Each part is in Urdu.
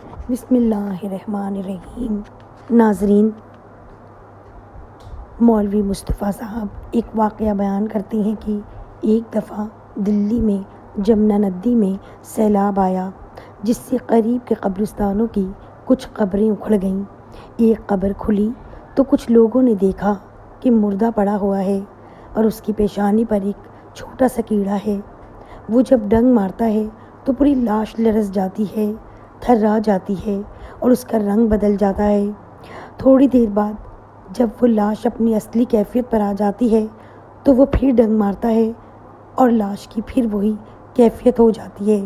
بسم اللہ الرحمن الرحیم۔ ناظرین، مولوی مصطفیٰ صاحب ایک واقعہ بیان کرتے ہیں کہ ایک دفعہ دلی میں جمنا ندی میں سیلاب آیا، جس سے قریب کے قبرستانوں کی کچھ قبریں اکھڑ گئیں۔ ایک قبر کھلی تو کچھ لوگوں نے دیکھا کہ مردہ پڑا ہوا ہے اور اس کی پیشانی پر ایک چھوٹا سا کیڑا ہے۔ وہ جب ڈنگ مارتا ہے تو پوری لاش لرز جاتی ہے، تھرا جاتی ہے اور اس کا رنگ بدل جاتا ہے۔ تھوڑی دیر بعد جب وہ لاش اپنی اصلی کیفیت پر آ جاتی ہے تو وہ پھر ڈنگ مارتا ہے اور لاش کی پھر وہی کیفیت ہو جاتی ہے۔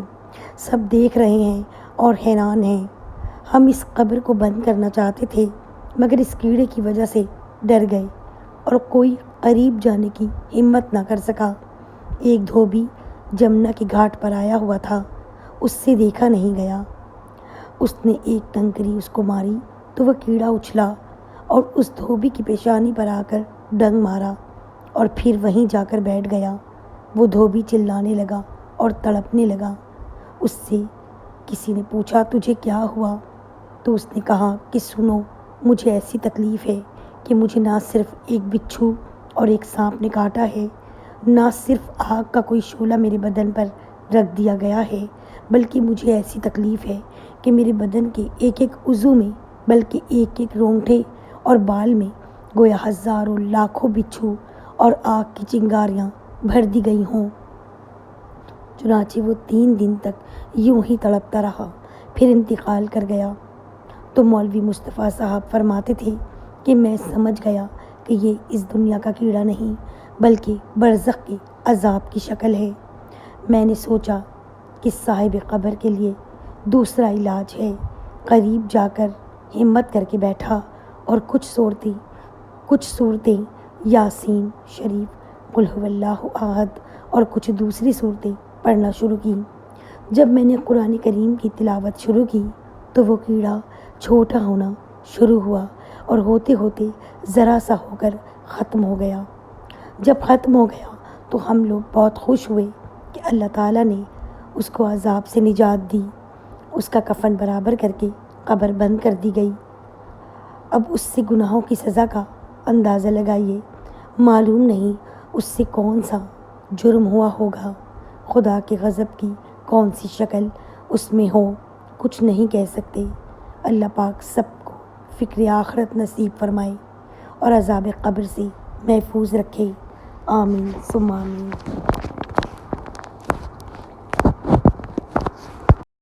سب دیکھ رہے ہیں اور حیران ہیں۔ ہم اس قبر کو بند کرنا چاہتے تھے مگر اس کیڑے کی وجہ سے ڈر گئے اور کوئی قریب جانے کی ہمت نہ کر سکا۔ ایک دھوبی جمنا کے گھاٹ پر آیا ہوا تھا، اس سے دیکھا نہیں گیا۔ اس نے ایک کنکری اس کو ماری تو وہ کیڑا اچھلا اور اس دھوبی کی پیشانی پر آ کر ڈنگ مارا اور پھر وہیں جا کر بیٹھ گیا۔ وہ دھوبی چلانے لگا اور تڑپنے لگا۔ اس سے کسی نے پوچھا تجھے کیا ہوا؟ تو اس نے کہا کہ سنو، مجھے ایسی تکلیف ہے کہ مجھے نہ صرف ایک بچھو اور ایک سانپ نے کاٹا ہے، نہ صرف آگ کا کوئی شعلہ میرے بدن پر رکھ دیا گیا ہے، بلکہ مجھے ایسی تکلیف ہے کہ میرے بدن کے ایک ایک عضو میں بلکہ ایک ایک رونگٹے اور بال میں گویا ہزاروں لاکھوں بچھو اور آگ کی چنگاریاں بھر دی گئی ہوں۔ چنانچہ وہ 3 دن تک یوں ہی تڑپتا رہا، پھر انتقال کر گیا۔ تو مولوی مصطفیٰ صاحب فرماتے تھے کہ میں سمجھ گیا کہ یہ اس دنیا کا کیڑا نہیں بلکہ برزخ کے عذاب کی شکل ہے۔ میں نے سوچا کہ صاحب قبر کے لیے دوسرا علاج ہے۔ قریب جا کر ہمت کر کے بیٹھا اور کچھ صورتیں یاسین شریف، قل هو اللہ احد اور کچھ دوسری صورتیں پڑھنا شروع کی۔ جب میں نے قرآن کریم کی تلاوت شروع کی تو وہ کیڑا چھوٹا ہونا شروع ہوا اور ہوتے ہوتے ذرا سا ہو کر ختم ہو گیا۔ جب ختم ہو گیا تو ہم لوگ بہت خوش ہوئے کہ اللہ تعالیٰ نے اس کو عذاب سے نجات دی۔ اس کا کفن برابر کر کے قبر بند کر دی گئی۔ اب اس سے گناہوں کی سزا کا اندازہ لگائیے، معلوم نہیں اس سے کون سا جرم ہوا ہوگا، خدا کے غضب کی کون سی شکل اس میں ہو، کچھ نہیں کہہ سکتے۔ اللہ پاک سب کو فکر آخرت نصیب فرمائے اور عذاب قبر سے محفوظ رکھے، آمین ثم آمین۔